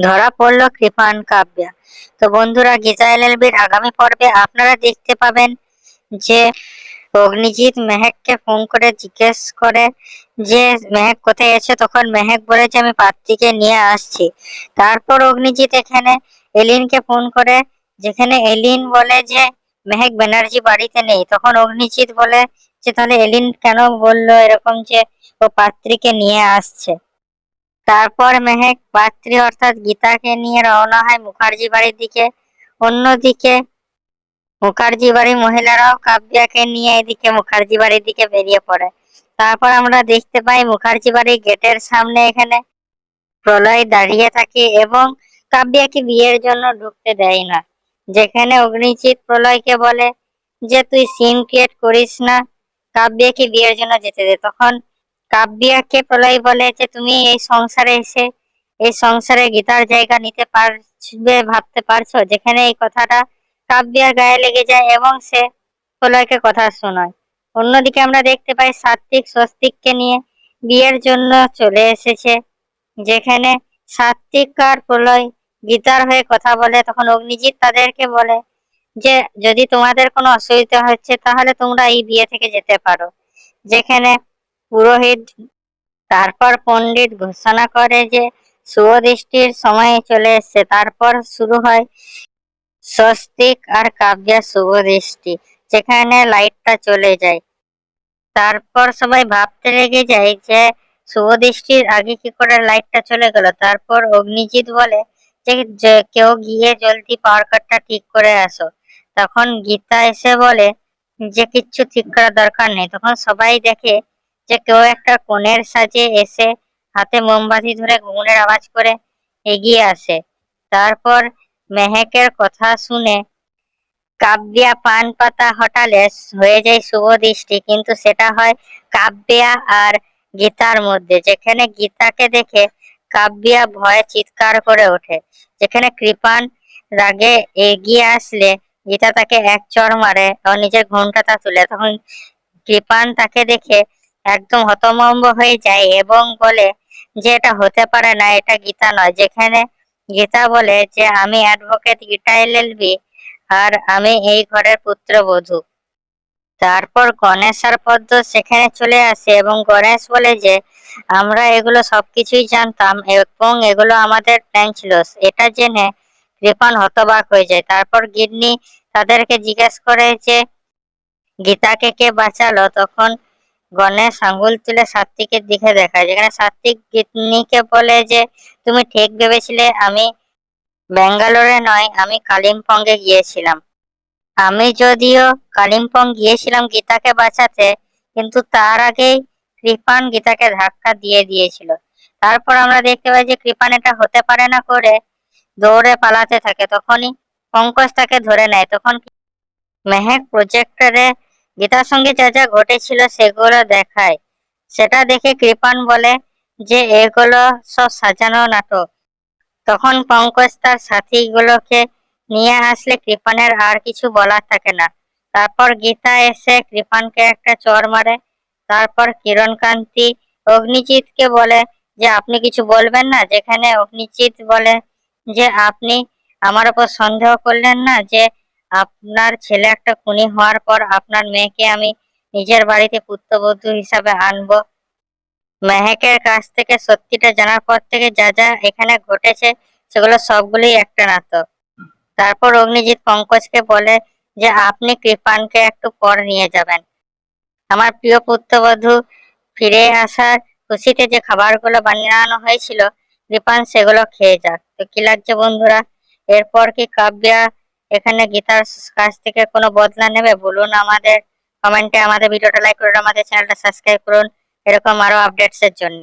ধরা পড়ল কৃপান কাব্যা। তো বন্ধুরা, গীতা এলএলবির আগামী পর্বে আপনারা দেখতে পাবেন যে অগ্নিজিৎ মেহেককে ফোন করে জিজ্ঞেস করে যে মেহেক কোথায় আছে। তখন মেহেক বলে যে আমি পাত্রীকে নিয়ে আসছি। তারপর অগ্নিজিৎ এখানে এলিনকে ফোন করে, যেখানে এলিন বলে যে মেহেক ব্যানার্জি বাড়িতে নেই। তখন অগ্নিজিৎ বলে যে তাহলে এলিন কেন বললো এরকম যে ও পাত্রীকে নিয়ে আসছে। তারপর মেহেক পাত্রী অর্থাৎ গীতাকে নিয়ে রওনা হয় মুখার্জি বাড়ির দিকে। অন্যদিকে মুখার্জি বাড়ির মহিলারাও কাব্যাকে নিয়ে এদিকে মুখার্জি বাড়ির দিকে বেরিয়ে পড়ে। তারপর আমরা দেখতে পাই মুখার্জি বাড়ির গেটের সামনে এখানে প্রলয় দাঁড়িয়ে থাকে এবং কাব্যাকে বিয়ের জন্য ঢুকতে দেয় না। যেখানে অগ্নিজিৎ প্রলয়কে বলে যে তুই সিন ক্রিয়েট করিস না, কাব্যাকে বিয়ের জন্য যেতে দে। তখন কাব্যাকে প্রলয় বলে যে তুমি এই সংসারে এসে এই সংসারে গীতার জায়গা নিতে পারবে ভাবতে পারছো। যেখানে এই কথাটা কাব্যার গায়ে লেগে যায় এবং সে প্রলয়কে কথা শোনায়। অন্যদিকে আমরা দেখতে পাই সাত্বিক স্বস্তিককে নিয়ে বিয়ের জন্য চলে এসেছে। যেখানে সাত্বিক আর প্রলয় গীতার হয়ে কথা বলে। তখন অগ্নিজিৎ তাদেরকে বলে যে যদি তোমাদের কোনো অসুবিধা হচ্ছে তাহলে তোমরা এই বিয়ে থেকে যেতে পারো। যেখানে পুরোহিত তারপর পণ্ডিত ঘোষণা করে যে শুভ দৃষ্টির সময় চলে এসছে। তারপর শুরু হয় স্বস্তিক আর কাব্যের শুভ দৃষ্টি, যেখানে লাইটটা চলে যায়। তারপর সবাই ভাবতে লেগে যায় যে শুভ দৃষ্টির আগে কি করে লাইটটা চলে গেল। তারপর অগ্নিজিৎ বলে যে কেউ গিয়ে জলদি পাওয়ার কাটটা ঠিক করে আসো। তখন গীতা এসে বলে যে কিচ্ছু ঠিক করার দরকার নেই। তখন সবাই দেখে যে কেউ একটা কোণের সাজে এসে হাতে মোমবাতি ধরে ঘুঙুরের আওয়াজ করে এগিয়ে আসে। তারপর মেহেকের কথা শুনে কাব্যা পান পাতা হটালে হয়ে যায় শুভ দৃষ্টি, কিন্তু সেটা হয় কাব্যা আর গীতার মধ্যে। যেখানে গীতাকে দেখে কাব্যা ভয়ে চিৎকার করে ওঠে। যেখানে কৃপান রাগে এগিয়ে আসলে গীতা তাকে এক চড় মারে ও নিজের ঘোমটাটা তুলে। তখন কৃপান তাকে দেখে একদম হতভম্ব হয়ে যায় এবং বলে যে এটা হতে পারে না, এটা গীতা নয়। যেখানে গীতা বলে যে আমি অ্যাডভোকেট গীতা এলএলবি আর আমি এই ঘরের পুত্রবধূ। তারপর গণেশ আর পদ্ম সেখানে চলে আসে এবং গণেশ বলে যে আমরা এগুলো সবকিছুই জানতাম এবং এগুলো আমাদের প্ল্যান ছিল। এটা জেনে কৃপান হতবাক হয়ে যায়। তারপর গিন্নি তাদেরকে জিজ্ঞেস করে যে গীতাকে কে বাঁচালো। তখন গণেশ আঙ্গুল তুলে সাত্বিকের দিকে দেখায়। যেখানে সাত্বিক গিন্নিকে বলে যে তুমি ঠিক ভেবেছিলে, আমি ব্যাঙ্গালোরে নয়, আমি কালিম্পংয়ে গিয়েছিলাম। আমি যদিও কালিম্পং গিয়েছিলাম গীতাকে বাঁচাতে, কিন্তু তার আগেই কৃপান গীতাকে ধাক্কা দিয়ে দিয়েছিল। তারপর আমরা দেখতে পাই যে কৃপান এটা হতে পারে না করে দৌড়ে পালাতে থাকে। তখনই পঙ্কজ তাকে ধরে নেয়। তখন মেহেক প্রজেক্টরে গীতার সঙ্গে যা যা ঘটেছিল সেগুলো দেখায়। সেটা দেখে কৃপান বলে যে এগুলো সব সাজানো নাটক। তখন পঙ্কজ তার সাথীগুলোকে নিয়ে আসলে কৃপানের আর কিছু বলার থাকে না। তারপর গীতা এসে কৃপানকে একটা চড় মারে। তারপর কিরণকান্তি অগ্নিজিৎকে বলে যে আপনি কিছু বলবেন না। যেখানে অগ্নিজিৎ বলে যে আপনি আমার উপর সন্দেহ করলেন না যে আপনার ছেলে একটা খুনি হওয়ার পর আপনার মেয়েকে আমি নিজের বাড়িতে পুত্রবধূ হিসাবে আনবো। মেহেকের কাছ থেকে সত্যিটা জানার পর থেকে যা যা এখানে ঘটেছে সেগুলো সবগুলোই একটা নাটক। তারপর অগ্নিজিৎ পঙ্কজকে বলে যে আপনি কৃপানকে একটু পর নিয়ে যাবেন। আমার প্রিয় পুত্রবধূ ফিরে আসার খুশিতে যে খাবারগুলো বানানো হয়েছিল কৃপান সেগুলো খেয়ে যাক। তো কি লাগছে বন্ধুরা? এরপর কি কাব্যা এখানে গীতার কাছ থেকে কোনো বদলা নেবে? বলুন আমাদের কমেন্টে। আমাদের ভিডিওটা লাইক করুন, আমাদের চ্যানেলটা সাবস্ক্রাইব করুন এরকম আরো আপডেটস এর জন্য।